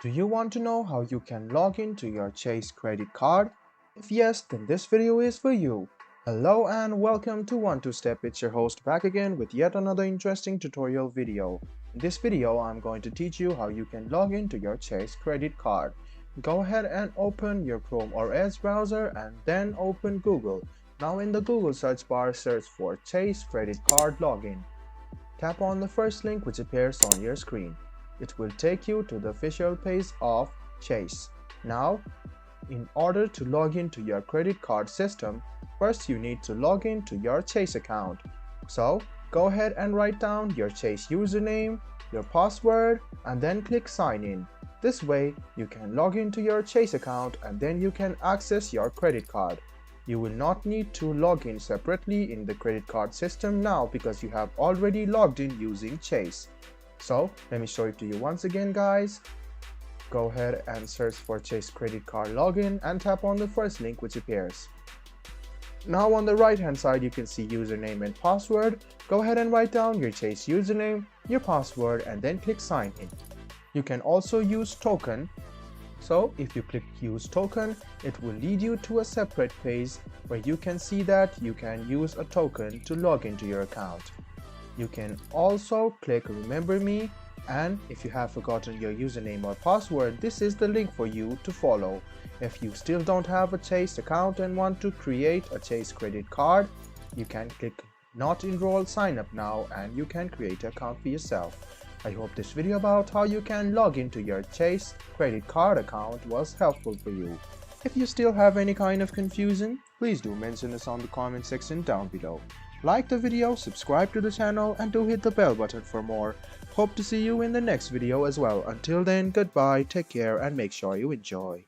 Do you want to know how you can log into your Chase credit card? If yes, then this video is for you. Hello and welcome to One Two Step. It's your host back again with yet another interesting tutorial video. In this video, I'm going to teach you how you can log into your Chase credit card. Go ahead and open your Chrome or Edge browser and then open Google. Now in the Google search bar, search for Chase credit card login. Tap on the first link which appears on your screen. It will take you to the official page of Chase. Now, in order to log into your credit card system, first you need to log into your Chase account. So, go ahead and write down your Chase username, your password, and then click sign in. This way, you can log into your Chase account and then you can access your credit card. You will not need to log in separately in the credit card system now because you have already logged in using Chase. So let me show it to you once again, guys. Go ahead and search for Chase credit card login and tap on the first link which appears. Now on the right hand side you can see username and password. Go ahead and write down your Chase username, your password, and then click sign in. You can also use token. So if you click use token, it will lead you to a separate page where you can see that you can use a token to log into your account. You can also click remember me, and if you have forgotten your username or password, this is the link for you to follow. If you still don't have a Chase account and want to create a Chase credit card, you can click not enroll sign up now and you can create an account for yourself. I hope this video about how you can log into your Chase credit card account was helpful for you. If you still have any kind of confusion, please do mention us on the comment section down below. Like the video, subscribe to the channel, and do hit the bell button for more. Hope to see you in the next video as well. Until then, goodbye, take care, and make sure you enjoy.